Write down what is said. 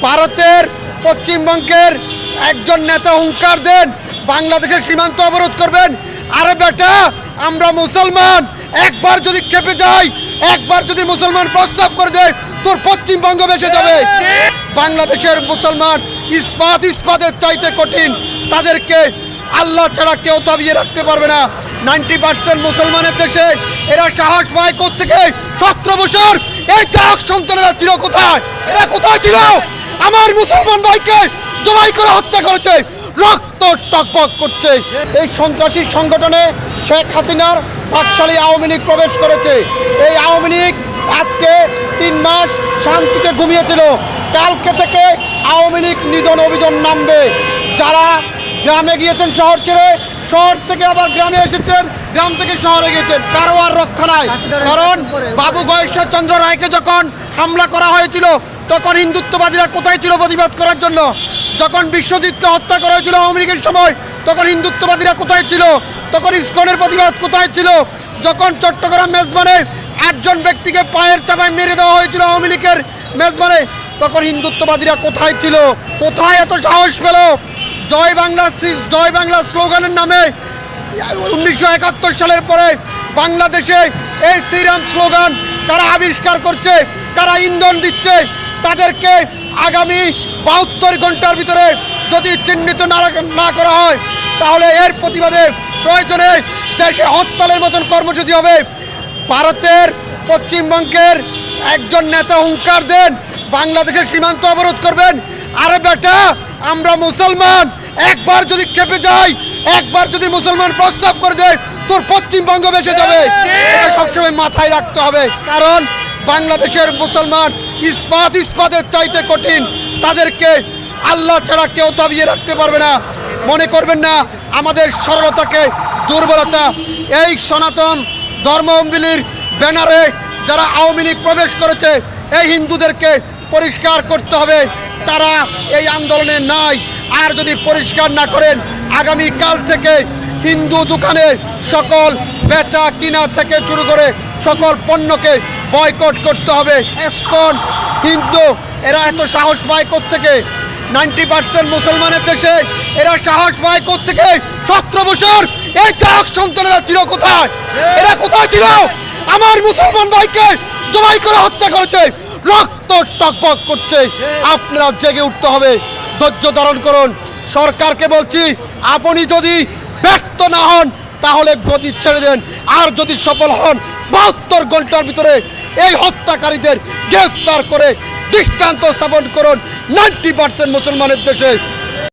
ভারতের পশ্চিমবঙ্গের একজন নেতা হুঙ্কার দেন বাংলাদেশের সীমান্ত অবরোধ করবেন। আরে বেটা, আমরা মুসলমান, একবার যদি খেপে যাই, একবার যদি মুসলমান প্রস্তাব করে দেয়, তোর পশ্চিমবঙ্গ বেঁচে যাবে। বাংলাদেশের মুসলমান ইস্পাতের চাইতে কঠিন, তাদেরকে আল্লাহ ছাড়া কেউ দাবিয়ে রাখতে পারবে না। 90% মুসলমানের দেশে এরা সাহস পায় কোত্থেকে? 17 বছর এই চারক সন্তানেরা ছিল কোথায়? এরা কোথায় ছিল? আমার মুসলমান ভাইকে জবাই করে হত্যা করেছে, রক্ত টকবক করছে। এই সন্ত্রাসী সংগঠনে শেখ হাসিনার পাকশালী আওয়ামী লীগ প্রবেশ করেছে। এই আওয়ামী লীগ আজকে 3 মাস শান্তিতে ঘুমিয়েছিল। কালকে থেকে আওয়ামী লীগ নিধন অভিযান নামবে। যারা গ্রামে গিয়েছেন শহর ছেড়ে, শহর থেকে আবার গ্রামে এসেছেন, গ্রাম থেকে শহরে গিয়েছেন, কারো আর রক্ষা নাই। কারণ বাবু গয়েশ্বর চন্দ্র রায়কে যখন হামলা করা হয়েছিল, তখন হিন্দুত্ববাদীরা কোথায় ছিল প্রতিবাদ করার জন্য? যখন বিশ্বজিৎকে হত্যা করা হয়েছিল আওয়ামী লীগের সময়, তখন হিন্দুত্ববাদীরা কোথায় ছিল? তখন ইসকনের প্রতিবাদ কোথায় ছিল? যখন চট্টগ্রাম মেজবানে 8 জন ব্যক্তিকে পায়ের চাপায় মেরে দেওয়া হয়েছিল আওয়ামী লীগের মেজবানে, তখন হিন্দুত্ববাদীরা কোথায় ছিল? কোথায় এত সাহস পেল? জয় বাংলা স্লোগানের নামে 1971 সালের পরে বাংলাদেশে এই শ্রীরাম স্লোগান তারা আবিষ্কার করছে, তারা ইন্ধন দিচ্ছে। তাদেরকে আগামী 72 ঘন্টার ভিতরে যদি চিহ্নিত না করা হয়, তাহলে এর প্রতিবাদে প্রয়োজনে দেশে হরতালের মতন কর্মসূচি হবে। ভারতের পশ্চিমবঙ্গের একজন নেতা হুঙ্কার দেন বাংলাদেশের সীমান্ত অবরোধ করবেন। আরে বেটা, আমরা মুসলমান, একবার যদি খেপে যাই, একবার যদি মুসলমান প্রস্তাব করে দেয়, তোর পশ্চিমবঙ্গ বেঁচে যাবে। এটা সবসময় মাথায় রাখতে হবে। কারণ বাংলাদেশের মুসলমান ইস্পাতের চাইতে কঠিন, তাদেরকে আল্লাহ ছাড়া কেউ দাবিয়ে রাখতে পারবে না। মনে করবেন না আমাদের সরলতাকে দুর্বলতা। এই সনাতন ধর্মাবলম্বীর ব্যানারে যারা আওয়ামী লীগ প্রবেশ করেছে, এই হিন্দুদেরকে পরিষ্কার করতে হবে, তারা এই আন্দোলনে নাই। আর যদি পরিষ্কার না করেন, আগামীকাল থেকে হিন্দু দোকানের সকল বেচা কিনা থেকে শুরু করে সকল পণ্যকে বয়কট করতে হবে। ইসকন হিন্দু এরা এত সাহস পায় কোত্থেকে? 90% মুসলমানের দেশে এরা সাহস পায় কোত্থেকে? 17 বছর এই চারক সন্তানেরা ছিল কোথায়? এরা কোথায় ছিল? আমার মুসলমান ভাইকে জবাই করে হত্যা করেছে, রক্ত টকবক করছে। আপনারা জেগে উঠতে হবে, ধৈর্য ধারণ করুন। সরকারকে বলছি, আপনি যদি ব্যর্থ না হন তাহলে গদি ছেড়ে দেন, আর যদি সফল হন 72 ঘন্টার ভিতরে এই হত্যাকারীদের গ্রেফতার করে দৃষ্টান্ত স্থাপন করুন 90% মুসলমানের দেশে।